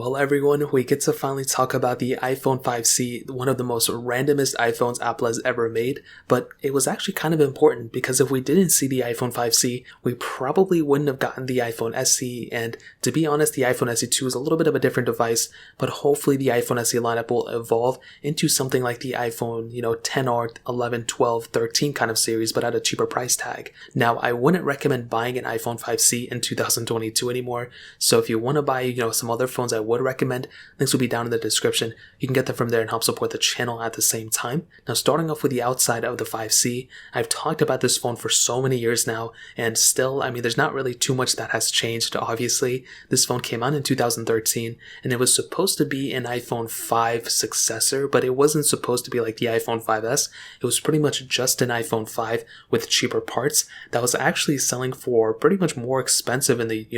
Well, everyone, we get to finally talk about the iPhone 5C, one of the most randomest iPhones Apple has ever made, but it was actually kind of important because if we didn't see the iPhone 5C, we probably wouldn't have gotten the iPhone SE, and to be honest, the iPhone SE2 is a little bit of a different device, but hopefully the iPhone SE lineup will evolve into something like the iPhone, 10R, 11, 12, 13 kind of series, but at a cheaper price tag. Now, I wouldn't recommend buying an iPhone 5C in 2022 anymore, so if you want to buy, some other phones I would recommend, links will be down in the description. You can get them from there and help support the channel at the same time. Now, starting off with the outside of the 5C, I've talked about this phone for so many years now, and still, there's not really too much that has changed, obviously. This phone came out in 2013, and it was supposed to be an iPhone 5 successor, but it wasn't supposed to be like the iPhone 5S. It was pretty much just an iPhone 5 with cheaper parts that was actually selling for pretty much more expensive in the,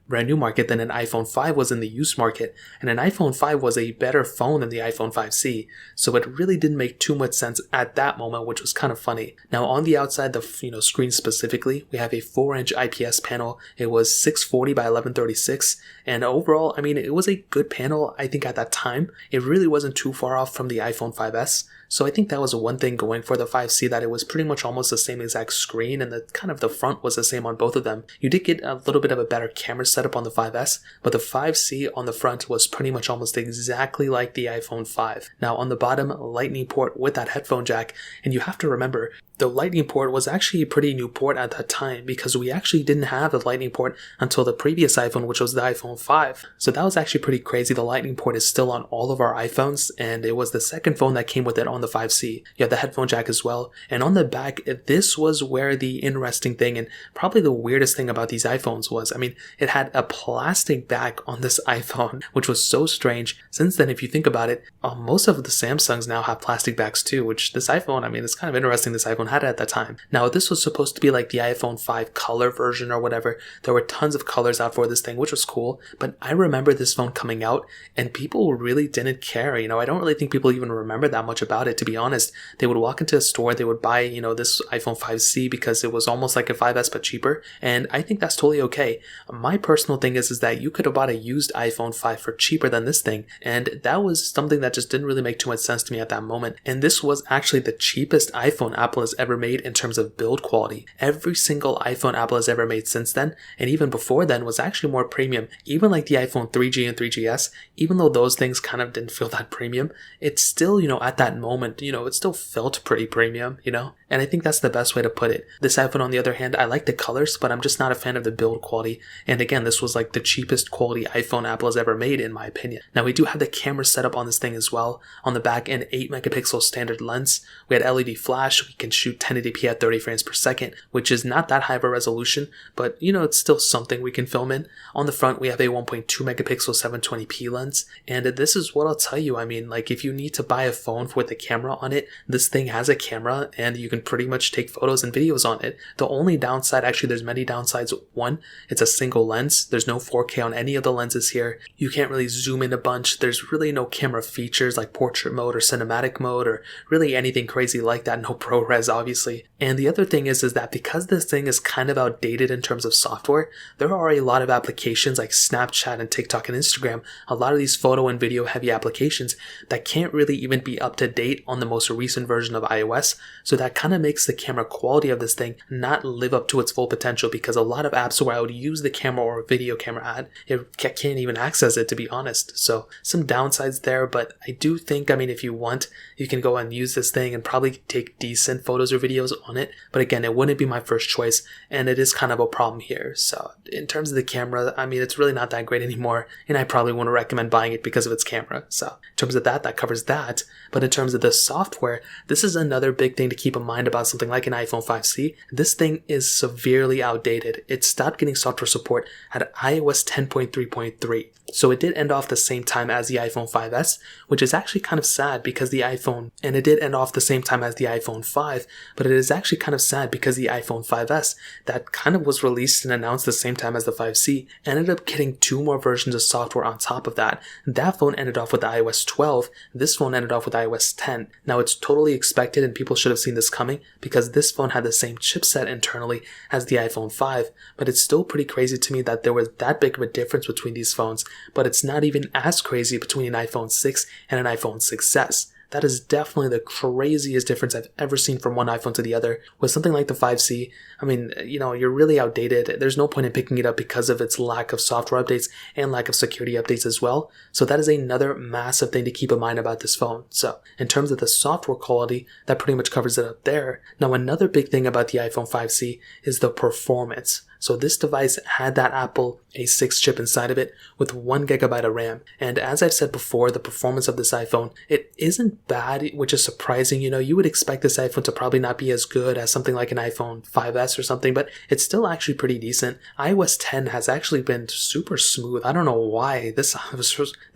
brand new market than an iPhone 5 was in the used market, and an iPhone 5 was a better phone than the iPhone 5C, so it really didn't make too much sense at that moment, which was kind of funny. Now on the outside, the screen specifically, we have a 4-inch IPS panel. It was 640 by 1136, and overall, it was a good panel. I think at that time, it really wasn't too far off from the iPhone 5S. So I think that was one thing going for the 5C, that it was pretty much almost the same exact screen, and the front was the same on both of them. You did get a little bit of a better camera setup on the 5S, but the 5C on the front was pretty much almost exactly like the iPhone 5. Now on the bottom, lightning port with that headphone jack, and you have to remember, the lightning port was actually a pretty new port at that time because we actually didn't have the lightning port until the previous iPhone, which was the iPhone 5. So that was actually pretty crazy. The lightning port is still on all of our iPhones, and it was the second phone that came with it on the 5C. You have the headphone jack as well, and on the back, this was where the interesting thing and probably the weirdest thing about these iPhones was, it had a plastic back on this iPhone, which was so strange. Since then, if you think about it, most of the Samsungs now have plastic backs too, which this iPhone, it's kind of interesting this iPhone had it at that time. Now, this was supposed to be like the iPhone 5 color version or whatever. There were tons of colors out for this thing, which was cool, but I remember this phone coming out and people really didn't care. I don't really think people even remember that much about it, to be honest. They would walk into a store, they would buy, this iPhone 5C because it was almost like a 5S but cheaper, and I think that's totally okay. My personal thing is that you could have bought a used iPhone 5 for cheaper than this thing, and that was something that just didn't really make too much sense to me at that moment. And this was actually the cheapest iPhone Apple has ever made in terms of build quality. Every single iPhone Apple has ever made since then, and even before then, was actually more premium. Even like the iPhone 3G and 3GS, even though those things kind of didn't feel that premium, it's still, at that moment, it still felt pretty premium, and I think that's the best way to put it. This iPhone, on the other hand, I like the colors, but I'm just not a fan of the build quality. And again, this was like the cheapest quality iPhone Apple has ever made, in my opinion. Now, we do have the camera setup on this thing as well. On the back, an 8 megapixel standard lens. We had LED flash. We can shoot 1080p at 30 frames per second, which is not that high of a resolution, but it's still something we can film in. On the front, we have a 1.2 megapixel 720p lens. And this is what I'll tell you. If you need to buy a phone with a camera on it, this thing has a camera and you can pretty much take photos and videos on it. The only downside, actually there's many downsides. One, it's a single lens. There's no 4K on any of the lenses here. You can't really zoom in a bunch. There's really no camera features like portrait mode or cinematic mode or really anything crazy like that. No ProRes, obviously. And the other thing is that because this thing is kind of outdated in terms of software, there are a lot of applications like Snapchat and TikTok and Instagram, a lot of these photo and video heavy applications that can't really even be up to date on the most recent version of iOS. So that kind of makes the camera quality of this thing not live up to its full potential, because a lot of apps where I would use the camera or a video camera ad, it can't even access it, to be honest. So some downsides there, but I do think, if you want, you can go and use this thing and probably take decent photos or videos on it. But again, it wouldn't be my first choice, and it is kind of a problem here. So in terms of the camera, it's really not that great anymore, and I probably wouldn't recommend buying it because of its camera. So in terms of that covers that. But in terms of the software, this is another big thing to keep in mind about something like an iPhone 5C. This thing is severely outdated. It stopped getting software support at iOS 10.3.3. So it did end off the same time as the iPhone 5S, which is actually kind of sad because and it did end off the same time as the iPhone 5, but it is actually kind of sad because the iPhone 5S, that kind of was released and announced the same time as the 5C, ended up getting 2 more versions of software on top of that. That phone ended off with the iOS 12, this phone ended off with iOS 10. Now it's totally expected and people should have seen this coming because this phone had the same chipset internally as the iPhone 5, but it's still pretty crazy to me that there was that big of a difference between these phones, but it's not even as crazy between an iPhone 6 and an iPhone 6S. That is definitely the craziest difference I've ever seen from one iPhone to the other. With something like the 5C, I mean, you're really outdated. There's no point in picking it up because of its lack of software updates and lack of security updates as well. So that is another massive thing to keep in mind about this phone. So in terms of the software quality, that pretty much covers it up there. Now another big thing about the iPhone 5C is the performance. So this device had that Apple A6 chip inside of it with 1 gigabyte of RAM. And as I've said before, the performance of this iPhone, it isn't bad, which is surprising. You would expect this iPhone to probably not be as good as something like an iPhone 5S or something, but it's still actually pretty decent. iOS 10 has actually been super smooth. I don't know why. This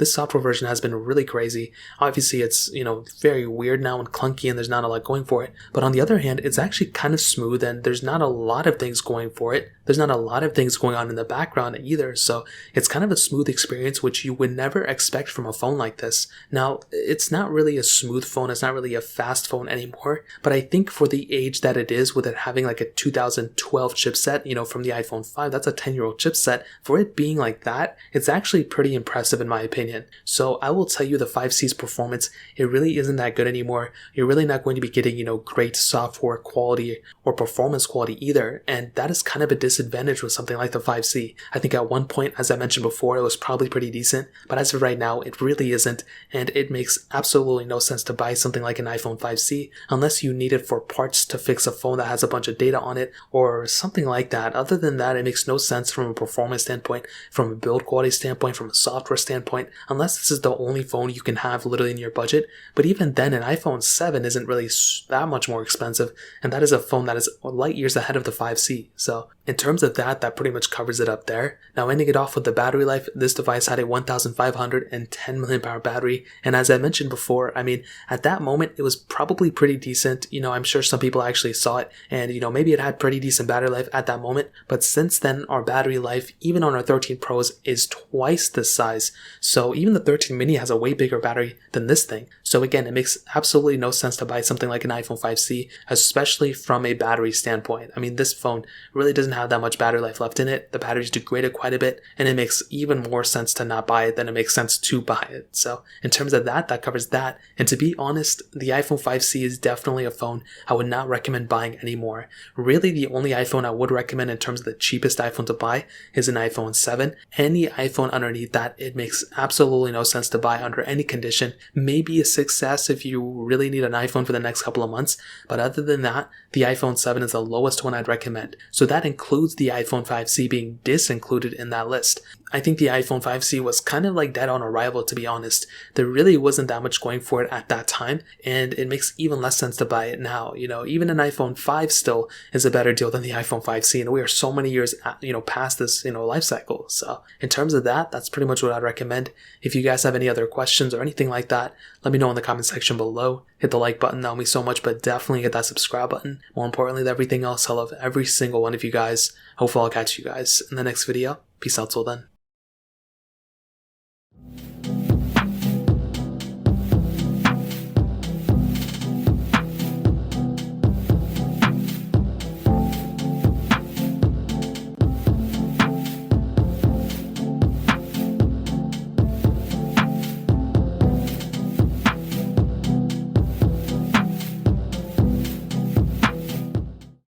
software version has been really crazy. Obviously, it's, very weird now and clunky and there's not a lot going for it. But on the other hand, it's actually kind of smooth and there's not a lot of things going for it. There's not a lot of things going on in the background either, so it's kind of a smooth experience which you would never expect from a phone like this. Now, it's not really a smooth phone, it's not really a fast phone anymore, but I think for the age that it is, with it having like a 2012 chipset, from the iPhone 5, that's a 10-year-old chipset, for it being like that, it's actually pretty impressive in my opinion. So I will tell you the 5C's performance, it really isn't that good anymore. You're really not going to be getting, great software quality or performance quality either, and that is kind of a disadvantage with something like the 5C. I think at one point, as I mentioned before, it was probably pretty decent, but as of right now, it really isn't, and it makes absolutely no sense to buy something like an iPhone 5C unless you need it for parts to fix a phone that has a bunch of data on it or something like that. Other than that, it makes no sense from a performance standpoint, from a build quality standpoint, from a software standpoint, unless this is the only phone you can have literally in your budget. But even then, an iPhone 7 isn't really that much more expensive, and that is a phone that is light years ahead of the 5C. So in terms of that pretty much covers it up there. Now ending it off with the battery life, this device had a 1510 mAh battery, and as I mentioned before, I mean, at that moment it was probably pretty decent. I'm sure some people actually saw it and maybe it had pretty decent battery life at that moment, but since then our battery life, even on our 13 Pros, is twice this size. So even the 13 mini has a way bigger battery than this thing. So again, it makes absolutely no sense to buy something like an iPhone 5C, especially from a battery standpoint. I mean, this phone really doesn't have that much battery life left in it. The battery's degraded quite a bit, and it makes even more sense to not buy it than it makes sense to buy it. So in terms of that covers that. And to be honest, the iPhone 5C is definitely a phone I would not recommend buying anymore. Really, the only iPhone I would recommend in terms of the cheapest iPhone to buy is an iPhone 7. Any iPhone underneath that, it makes absolutely no sense to buy under any condition. Maybe a 6S if you really need an iPhone for the next couple of months, but other than that, the iPhone 7 is the lowest one I'd recommend. So that includes the iPhone 5C being disincluded in that list. I think the iPhone 5C was kind of like dead on arrival, to be honest. There really wasn't that much going for it at that time, and it makes even less sense to buy it now. Even an iPhone 5 still is a better deal than the iPhone 5C, and we are so many years, past this, life cycle. So in terms of that, that's pretty much what I'd recommend. If you guys have any other questions or anything like that, let me know in the comment section below. Hit the like button, that would mean so much, but definitely hit that subscribe button. More importantly than everything else, I love every single one of you guys. Hopefully I'll catch you guys in the next video. Peace out till then.